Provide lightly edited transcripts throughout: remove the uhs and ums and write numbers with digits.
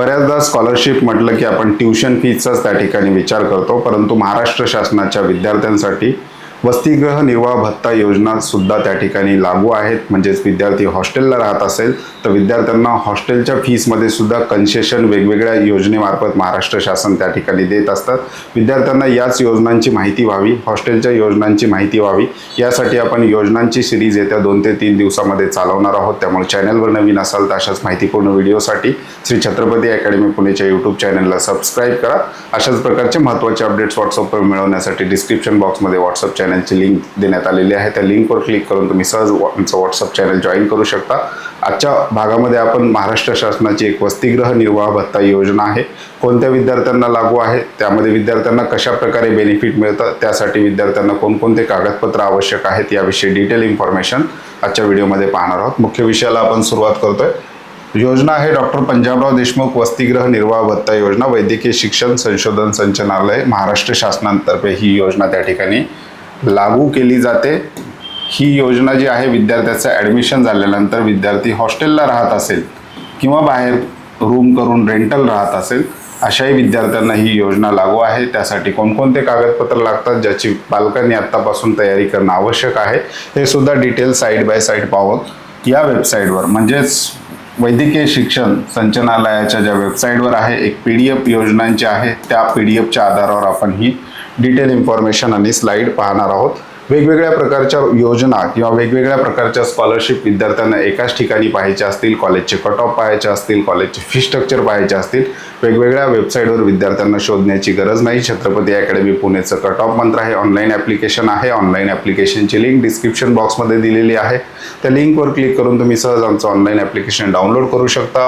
बऱ्याचदा स्कॉलरशिप म्हटलं की आपण ट्युशन फीचाच त्या ठिकाणी विचार करतो, परंतु महाराष्ट्र शासनाच्या विद्यार्थ्यांसाठी वसतिगृह निर्वाह भत्ता योजना सुद्धा त्या ठिकाणी लागू आहेत. म्हणजेच विद्यार्थी हॉस्टेलला राहत असेल तर विद्यार्थ्यांना हॉस्टेलच्या फीसमध्ये सुद्धा कन्सेशन वेगवेगळ्या योजनेमार्फत महाराष्ट्र शासन त्या ठिकाणी देत असतात. विद्यार्थ्यांना याच योजनांची माहिती व्हावी, हॉस्टेलच्या योजनांची माहिती व्हावी, यासाठी आपण योजनांची सिरीज येत्या 2 ते 3 दिवसामध्ये चालवणार आहोत. त्यामुळे चॅनलवर नवीन असाल तर अशाच माहितीपूर्ण व्हिडिओसाठी श्री छत्रपती अकॅडमी पुणेच्या यूट्यूब चॅनलला सबस्क्राईब करा. अशाच प्रकारचे महत्त्वाचे अपडेट्स व्हॉट्सअपवर मिळवण्यासाठी डिस्क्रिप्शन बॉक्समध्ये व्हॉट्सअप चॅनलची लिंक देण्यात आलेली आहे. त्या लिंकवर क्लिक करून तुम्ही सहज आमचं व्हॉट्सअप चॅनल जॉईन करू शकता. आजच्या भागामध्ये आपण महाराष्ट्र शासनाची एक वसतिगृह निर्वाह भत्ता योजना आहे, कोणत्या विद्यार्थ्यांना लागू आहे, त्यामध्ये विद्यार्थ्यांना कशा प्रकारे बेनिफिट मिळतं, त्यासाठी विद्यार्थ्यांना कोणकोणते कागदपत्र आवश्यक आहेत याविषयी डिटेल इन्फॉर्मेशन आजच्या व्हिडिओमध्ये पाहणार आहोत. मुख्य विषयाला आपण सुरुवात करतोय. योजना आहे डॉक्टर पंजाबराव देशमुख वसतिगृह निर्वाह भत्ता योजना. वैद्यकीय शिक्षण संशोधन संचालनालय महाराष्ट्र शासनातर्फे ही योजना त्या ठिकाणी लागू केली जाते. ही योजना जी आहे, विद्यार्थ्याचं ॲडमिशन झाल्यानंतर विद्यार्थी हॉस्टेलला राहत असेल किंवा बाहेर रूम करून रेंटल राहत असेल अशाही विद्यार्थ्यांना ही योजना लागू आहे. त्यासाठी कोणकोणते कागदपत्र लागतात, ज्याची पालकांनी आत्तापासून तयारी करणं आवश्यक आहे, हे सुद्धा डिटेल साईड बाय साईड पाहत या वेबसाईटवर म्हणजेच वैद्यकीय शिक्षण संचालनालयाच्या ज्या वेबसाईटवर आहे एक PDF योजनांची आहे, त्या PDFच्या आधारावर आपण ही डिटेल इन्फॉर्मेशन आणि स्लाईड पाहणार आहोत. वेगवेगळ्या प्रकारच्या योजना किंवा वेगवेगळ्या प्रकारच्या स्कॉलरशिप विद्यार्थ्यांना एकाच ठिकाणी पाहायचे असतील, कॉलेजचे कट ऑफ पाहायचे असतील, कॉलेजचे फी स्ट्रक्चर पाहायचे असतील, वेगवेगळ्या वेबसाईटवर विद्यार्थ्यांना शोधण्याची गरज नाही. छत्रपती अकॅडमी पुणेचं कट ऑफ मंत्र आहे, ऑनलाईन ॲप्लिकेशन आहे. ऑनलाईन ॲप्लिकेशनची लिंक डिस्क्रिप्शन बॉक्समध्ये दिलेली आहे. त्या लिंकवर क्लिक करून तुम्ही सहज आमचं ऑनलाईन ॲप्लिकेशन डाउनलोड करू शकता.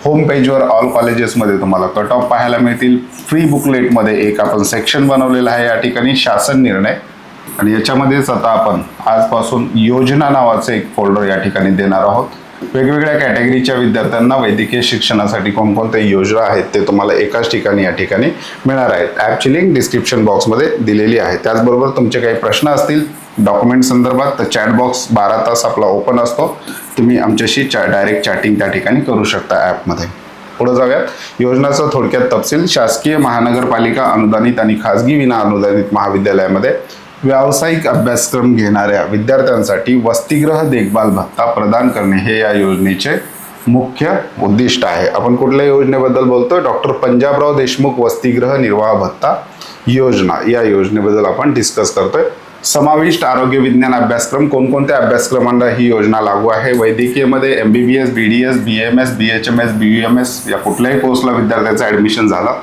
होम पेजवर ऑल कॉलेजेसमध्ये तुम्हाला कट ऑफ पाहायला मिळतील. फ्री बुकलेटमध्ये एक आपण सेक्शन बनवलेलं आहे या ठिकाणी शासन निर्णय, आणि याच्यामध्येच आता आपण आजपासून योजना नावाचे एक फोल्डर या ठिकाणी देणार आहोत. वेगवेगळ्या कॅटेगरीच्या विद्यार्थ्यांना वैद्यकीय शिक्षणासाठी कोणकोणत्या योजना आहेत ते तुम्हाला एकाच ठिकाणी या ठिकाणी मिळणार आहेत. ॲपची लिंक डिस्क्रिप्शन बॉक्समध्ये दिलेली आहे. त्याचबरोबर तुमचे काही प्रश्न असतील डॉक्युमेंट संदर्भात तर चॅट बॉक्स 12 तास आपला ओपन असतो. तुम्ही आमच्याशी डायरेक्ट चॅटिंग त्या ठिकाणी करू शकता ॲपमध्ये. पुढे जाऊयात. योजनाचा थोडक्यात तपशील. शासकीय महानगरपालिका अनुदानित आणि खाजगी विना अनुदानित महाविद्यालयामध्ये व्यावसायिक अभ्यासक्रम घेणाऱ्या विद्यार्थ्यांसाठी वसतिगृह देखभाल भत्ता प्रदान करणे हे या योजनेचे मुख्य उद्दिष्ट आहे. आपण कुठल्या योजनेबद्दल बोलतोय? डॉक्टर पंजाबराव देशमुख वसतिगृह निर्वाह भत्ता योजना, या योजनेबद्दल आपण डिस्कस करतोय. समाविष्ट आरोग्य विज्ञान अभ्यासक्रम. कोणकोणत्या अभ्यासक्रमांना ही योजना लागू आहे? वैद्यकीयमध्ये MBBS, BDS, BMS, BHMS, BUMS या कुठल्याही कोर्सला विद्यार्थ्याचं ॲडमिशन झालं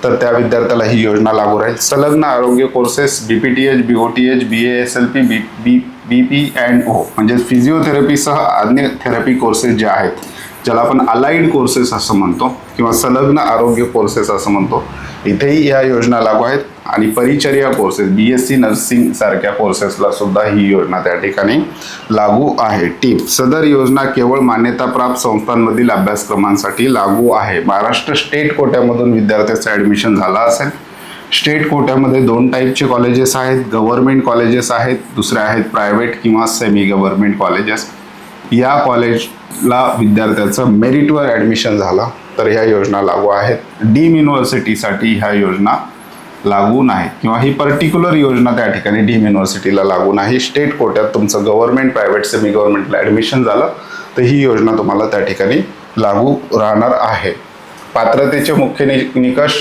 तर त्या विद्यार्थ्याला ही योजना लागू राहील. संलग्न आरोग्य courses BPTH, BOTH, BASLP, BP&O म्हणजे फिजिओथेरपीसह अन्य थेरपी कोर्सेस जे आहेत, ज्याला आपण अलाइड कोर्सेस असं म्हणतो किंवा संलग्न आरोग्य कोर्सेस असं म्हणतो, इथेही या योजना लागू आहेत. आणि परिचर्या कोर्सेस BSc नर्सिंग सारख्या कोर्सेसला सुद्धा ही योजना त्या ठिकाणी लागू आहे. टिप: सदर योजना केवळ मान्यताप्राप्त संस्थांमधील अभ्यासक्रमांसाठी लागू आहे. महाराष्ट्र स्टेट कोट्यामधून विद्यार्थ्याचं ॲडमिशन झालं असेल. स्टेट कोट्यामध्ये 2 टाईपचे कॉलेजेस आहेत. गव्हर्नमेंट कॉलेजेस आहेत, दुसरे आहेत प्रायव्हेट किंवा सेमी गव्हर्नमेंट कॉलेजेस. या कॉलेजला विद्यार्थ्याचं मेरिटवर ॲडमिशन झालं तर ह्या योजना लागू आहेत. डीम युनिव्हर्सिटीसाठी ह्या योजना लागू नाही किंवा ही पर्टिक्युलर योजना त्या ठिकाणी डीम युनिव्हर्सिटीला लागू नाही. स्टेट कोट्यात तुमचं गव्हर्नमेंट, प्रायव्हेट, सेमी गव्हर्नमेंटला ॲडमिशन झालं तर ही योजना तुम्हाला त्या ठिकाणी लागू राहणार आहे. पात्रतेचे मुख्य निकष.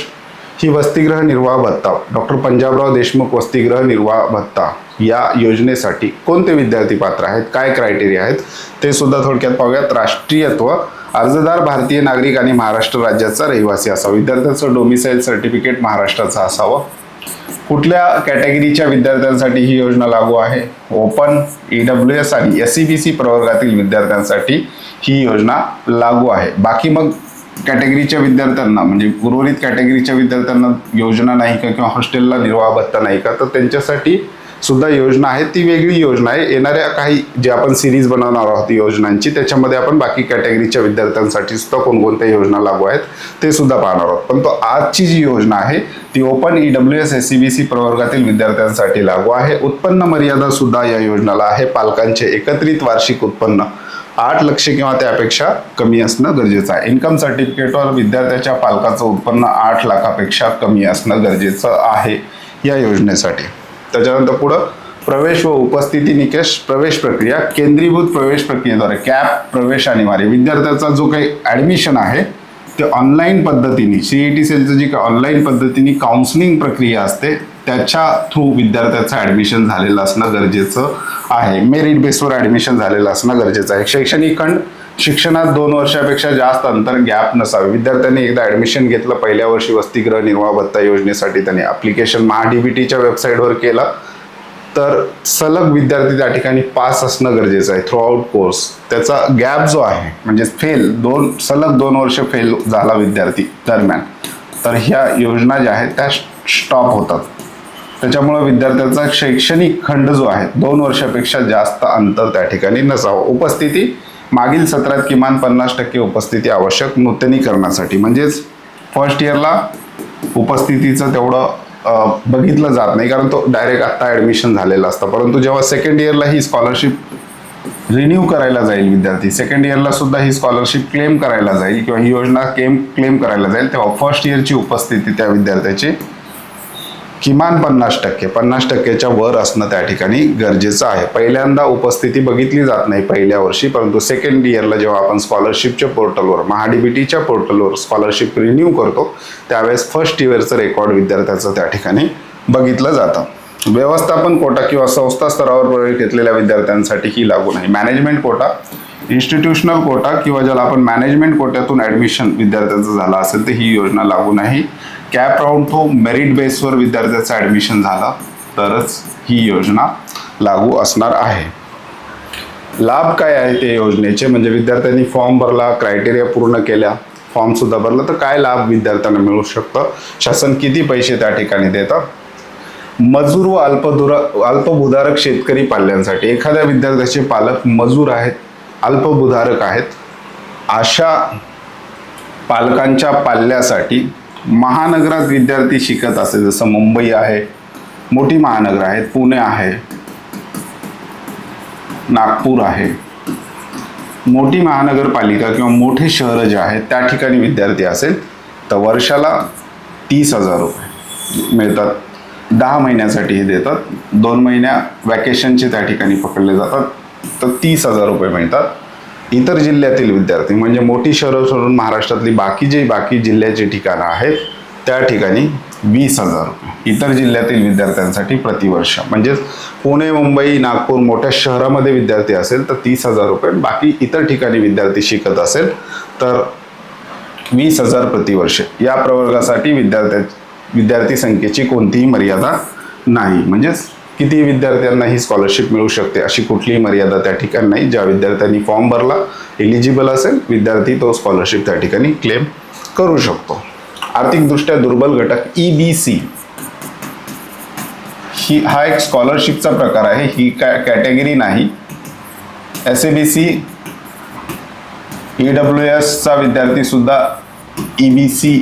ही वसतिगृह निर्वाह भत्ता डॉक्टर पंजाबराव देशमुख वसतिगृह निर्वाह भत्ता या योजनेसाठी कोणते विद्यार्थी पात्र आहेत, काय क्रायटेरिया आहेत ते सुद्धा थोडक्यात पाहूयात. राष्ट्रीयत्व. अर्जदार भारतीय नागरिक आणि महाराष्ट्र राज्याचा रहिवासी असावा. विद्यार्थ्याचं डोमिसाईल सर्टिफिकेट महाराष्ट्राचं असावं. कुठल्या कॅटेगरीच्या विद्यार्थ्यांसाठी ही योजना लागू आहे? ओपन, EWS आणि SCBC प्रवर्गातील विद्यार्थ्यांसाठी ही योजना लागू आहे. बाकी मग कॅटेगरीच्या विद्यार्थ्यांना म्हणजे उर्वरित कॅटेगरीच्या विद्यार्थ्यांना योजना नाही का किंवा हॉस्टेलला निर्वाह भत्ता नाही का, तर त्यांच्यासाठी सुद्धा योजना आहे. ती वेगळी योजना आहे. येणाऱ्या काही जे आपण सिरीज बनवणार आहोत योजनांची, त्याच्यामध्ये आपण बाकी कॅटेगरीच्या विद्यार्थ्यांसाठी सुद्धा कोणकोणत्या योजना लागू आहेत ते सुद्धा पाहणार आहोत. पण तो आजची जी योजना आहे ती ओपन, EWS, SCBC प्रवर्गातील विद्यार्थ्यांसाठी लागू आहे. उत्पन्न मर्यादा सुद्धा या योजनेला आहे. पालकांचे एकत्रित वार्षिक उत्पन्न 8 लाख किंवा त्यापेक्षा कमी असणं गरजेचं आहे. इन्कम सर्टिफिकेटवर विद्यार्थ्याच्या पालकाचं उत्पन्न 8 लाखापेक्षा कमी असणं गरजेचं आहे या योजनेसाठी. त्याच्यानंतर पुढं प्रवेश व उपस्थिती निकष प्रवेश प्रक्रिया केंद्रीभूत प्रवेश प्रक्रियेद्वारे कॅप प्रवेश अनिवार्य. विद्यार्थ्याचा जो काही ॲडमिशन आहे ते ऑनलाईन पद्धतीने CET सेलचं जी ऑनलाईन पद्धतीने काउन्सिलिंग प्रक्रिया असते त्याच्या थ्रू विद्यार्थ्याचं ॲडमिशन झालेलं असणं गरजेचं आहे. मेरिट बेसवर ॲडमिशन झालेलं असणं गरजेचं आहे. शैक्षणिक खंड शिक्षणात 2 वर्षापेक्षा जास्त अंतर गॅप नसावे. विद्यार्थ्यांनी एकदा ॲडमिशन घेतलं पहिल्या वर्षी वसतिगृह निर्वाह भत्ता योजनेसाठी त्यांनी ॲप्लिकेशन MHDBTच्या वेबसाईटवर केलं तर सलग विद्यार्थी त्या ठिकाणी पास असणं गरजेचं आहे थ्रू आउट कोर्स. त्याचा गॅप जो आहे म्हणजे सलग 2 वर्ष फेल झाला विद्यार्थी दरम्यान तर ह्या योजना ज्या आहेत त्या स्टॉप होतात. त्याच्यामुळे विद्यार्थ्याचा शैक्षणिक खंड जो आहे 2 वर्षापेक्षा जास्त अंतर त्या ठिकाणी नसावं. उपस्थिती मागील सत्रात किमान 50% उपस्थिती आवश्यक नूतनीकरणासाठी. म्हणजेच फर्स्ट इयरला उपस्थितीचं तेवढं बघितलं जात नाही कारण तो डायरेक्ट आत्ता ॲडमिशन झालेला असतं. परंतु जेव्हा सेकंड इयरला ही स्कॉलरशिप रिन्यू करायला जाईल विद्यार्थी सेकंड इयरला सुद्धा ही स्कॉलरशिप क्लेम करायला जाईल किंवा ही योजना क्लेम करायला जाईल तेव्हा फर्स्ट इयरची उपस्थिती त्या विद्यार्थ्याची किमान 50%च्या वर असणं त्या ठिकाणी गरजेचं आहे. पहिल्यांदा उपस्थिती बघितली जात नाही पहिल्या वर्षी परंतु सेकंड इयरला जेव्हा आपण स्कॉलरशिपच्या पोर्टलवर MHDBTच्या पोर्टलवर स्कॉलरशिप रिन्यू करतो त्यावेळेस फर्स्ट इयरचं रेकॉर्ड विद्यार्थ्याचं त्या ठिकाणी बघितलं जातं. व्यवस्थापन कोटा किंवा संस्था स्तरावर प्रवेश घेतलेल्या विद्यार्थ्यांसाठी ही लागू नाही. मॅनेजमेंट कोटा इन्स्टिट्यूशनल कोटा किंवा ज्याला आपण मॅनेजमेंट कोट्यातून ॲडमिशन विद्यार्थ्याचं झालं असेल तर ही योजना लागू नाही. कॅप राऊंड तो मेरिट बेसवर विद्यार्थ्याचं ॲडमिशन झालं तरच ही योजना लागू असणार आहे. लाभ काय आहे ते योजनेचे म्हणजे विद्यार्थ्यांनी फॉर्म भरला क्रायटेरिया पूर्ण केल्या फॉर्मसुद्धा भरला तर काय लाभ विद्यार्थ्यांना मिळू शकतं. शासन किती पैसे त्या ठिकाणी देतं. मजूर व अल्पभूधारक शेतकरी पाल्यांसाठी एखाद्या विद्यार्थ्याचे पालक मजूर आहेत अल्पभूधारक आहेत अशा पालकांच्या पाल्यासाठी महानगरात विद्यार्थी शिकत असेल जसं मुंबई आहे मोठी महानगर आहेत पुणे आहे नागपूर आहे मोठी महानगरपालिका किंवा मोठे शहर जे आहेत त्या ठिकाणी विद्यार्थी असेल तर वर्षाला 30,000 रुपये मिळतात. 10 महिन्यासाठी हे देतात. 2 महिन्या वॅकेशनचे त्या ठिकाणी पकडले जातात तर 30,000 रुपये मिळतात. इतर जिल्ह्यातील विद्यार्थी म्हणजे मोठी शहरं सोडून महाराष्ट्रातली बाकी जिल्ह्याची ठिकाणं आहेत त्या ठिकाणी 20,000 रुपये इतर जिल्ह्यातील विद्यार्थ्यांसाठी प्रतिवर्ष. म्हणजेच पुणे मुंबई नागपूर मोठ्या शहरामध्ये विद्यार्थी असेल तर 30,000 रुपये. बाकी इतर ठिकाणी विद्यार्थी शिकत असेल तर 20,000 प्रतिवर्ष. या प्रवर्गासाठी विद्यार्थी संख्येची कोणतीही मर्यादा नाही. म्हणजेच किती विद्यार्थ्यांना ही स्कॉलरशिप मिळू शकते अशी कुठलीही मर्यादा त्या ठिकाणी नाही. ज्या विद्यार्थ्यांनी फॉर्म भरला एलिजिबल असेल विद्यार्थी तो स्कॉलरशिप त्या ठिकाणी क्लेम करू शकतो. आर्थिकदृष्ट्या दुर्बल घटक EBC हा एक स्कॉलरशिपचा प्रकार आहे. ही कॅटेगरी नाही. SABC EWSचा विद्यार्थी सुद्धा EBC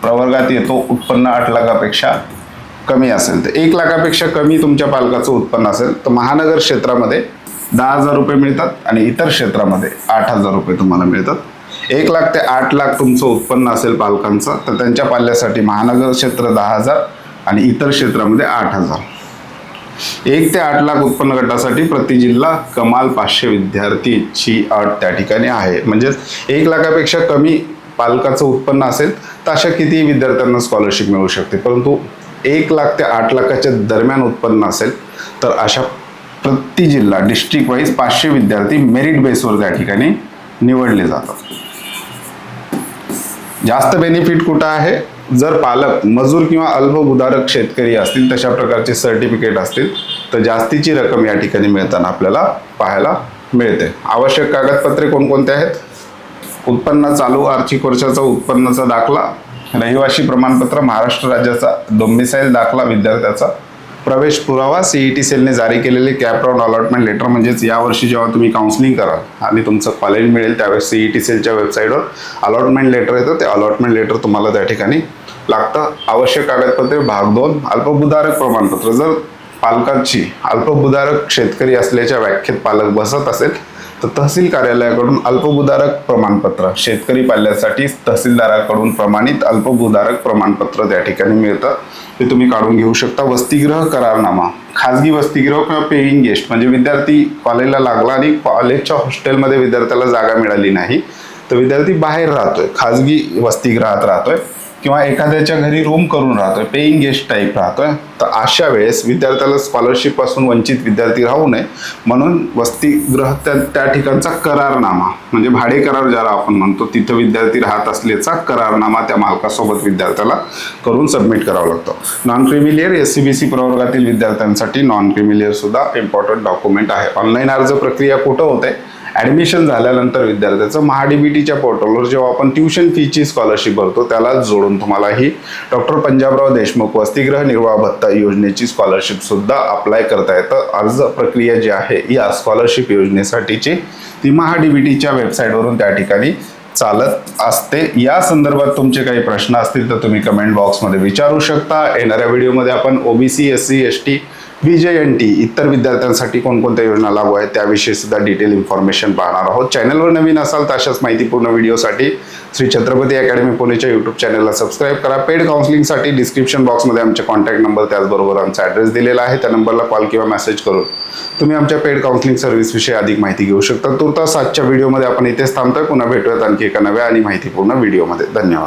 प्रवर्गात येतो. उत्पन्न 8 लाखापेक्षा कमी असेल तर 1 लाखापेक्षा कमी तुमच्या पालकाचं उत्पन्न असेल तर महानगर क्षेत्रामध्ये 10,000 रुपये मिळतात आणि इतर क्षेत्रामध्ये 8,000 रुपये तुम्हाला मिळतात. 1 लाख ते 8 लाख तुमचं उत्पन्न असेल पालकांचं तर त्यांच्या पाल्यासाठी महानगर क्षेत्र 10,000 आणि इतर क्षेत्रामध्ये 8,000. 1 ते 8 लाख उत्पन्न गटासाठी प्रति जिल्हा कमाल 500 विद्यार्थीची अट त्या ठिकाणी आहे. म्हणजेच 1 लाखापेक्षा कमी पालकाचं उत्पन्न असेल तर अशा कितीही विद्यार्थ्यांना स्कॉलरशिप मिळू शकते. परंतु 1 लाख ते 8 लाखाच्या दरम्यान उत्पन्न असेल तर अशा प्रति जिल्हा डिस्ट्रिक्ट वाईज 500 विद्यार्थी मेरिट बेसवर त्या ठिकाणी निवडले जातात. जास्त बेनिफिट कुठं आहे जर पालक मजूर किंवा अल्पभूधारक शेतकरी असतील तशा प्रकारचे सर्टिफिकेट असतील तर जास्तीची रक्कम या ठिकाणी मिळताना आपल्याला पाहायला मिळते. आवश्यक कागदपत्रे कोणकोणते आहेत. उत्पन्न चालू आर्थिक वर्षाचा उत्पन्नाचा दाखला रहिवासी प्रमाणपत्र महाराष्ट्र राज्याचा डोमिसाईल दाखला विद्यार्थ्याचा प्रवेश पुरावा CET सेलने जारी केलेले कॅप राऊंड अलॉटमेंट लेटर. म्हणजेच यावर्षी जेव्हा तुम्ही काउन्सिलिंग कराल आणि तुमचं कॉलेज मिळेल त्यावेळेस CET सेलच्या वेबसाईटवर अलॉटमेंट लेटर येतं. ते अलॉटमेंट लेटर तुम्हाला त्या ठिकाणी लागतं. आवश्यक कागदपत्रे भाग 2 अल्पभूधारक प्रमाणपत्र. जर पालकांची अल्पभूधारक शेतकरी असल्याच्या व्याख्येत पालक बसत असेल तर तहसील कार्यालयाकडून अल्पभूधारक प्रमाणपत्र, शेतकरी पाल्यासाठी तहसीलदाराकडून प्रमाणित अल्पभूधारक प्रमाणपत्र त्या ठिकाणी मिळतं, ते तुम्ही काढून घेऊ शकता. वसतिगृह करारनामा, खाजगी वसतिगृह किंवा पेईंग गेस्ट म्हणजे विद्यार्थी कॉलेजला लागला आणि कॉलेजच्या हॉस्टेलमध्ये विद्यार्थ्याला जागा मिळाली नाही, तर विद्यार्थी बाहेर राहतोय, खाजगी वसतिगृहात राहतोय किंवा एखाद्याच्या घरी रूम करून राहतोय, पेईंग गेस्ट टाईप राहतोय, तर अशा वेळेस विद्यार्थ्याला स्कॉलरशिप पासून वंचित विद्यार्थी राहू नये म्हणून वसतिगृह त्या ठिकाणचा करारनामा म्हणजे भाडे करार ज्याला आपण म्हणतो, तिथं विद्यार्थी राहत असल्याचा करारनामा त्या मालकासोबत विद्यार्थ्याला करून सबमिट करावा लागतो. नॉन क्रिमिलियर SCBC प्रवर्गातील विद्यार्थ्यांसाठी नॉन क्रिमिलियर सुद्धा इम्पॉर्टंट डॉक्युमेंट आहे. ऑनलाईन अर्ज प्रक्रिया कुठं होते? ॲडमिशन झाल्यानंतर विद्यार्थ्याचं महाडीबीटीच्या पोर्टलवर जेव्हा आपण ट्युशन फीची स्कॉलरशिप भरतो त्याला जोडून तुम्हाला ही डॉक्टर पंजाबराव देशमुख वसतिगृह निर्वाह भत्ता योजनेची स्कॉलरशिप सुद्धा अप्लाय करता येतं. अर्ज प्रक्रिया जी आहे या स्कॉलरशिप योजनेसाठीची ती महाडीबीटीच्या वेबसाईटवरून त्या ठिकाणी चालत असते. या संदर्भात तुमचे काही प्रश्न असतील तर तुम्ही कमेंट बॉक्समध्ये विचारू शकता. येणाऱ्या व्हिडिओमध्ये आपण OBC SC ST VJNT इतर विद्यार्थ्यांसाठी कोणकोणत्या योजना लागू आहेत त्याविषयी सुद्धा डिटेल इन्फॉर्मेशन पाहणार आहोत. चॅनलवर नवीन असाल तर अशाच माहितीपूर्ण व्हिडिओसाठी श्री छत्रपती अकॅडमी पुणेच्या यूट्यूब चॅनलला सबस्क्राईब करा. पेड काउन्सिलिंगसाठी डिस्क्रिप्शन बॉक्समध्ये आमचे कॉन्टॅक्ट नंबर त्याचबरोबर आमचा ॲड्रेस दिलेला आहे, त्या नंबरला कॉल किंवा मेसेज करून तुम्ही आमच्या पेड काउन्सिलिंग सर्व्हिसविषयी अधिक माहिती घेऊ शकता. तुर्तास आजच्या व्हिडिओमध्ये आपण इथेच थांबतोय. पुन्हा भेटूयात आणखी एका नव्या आणि माहितीपूर्ण व्हिडिओमध्ये. धन्यवाद.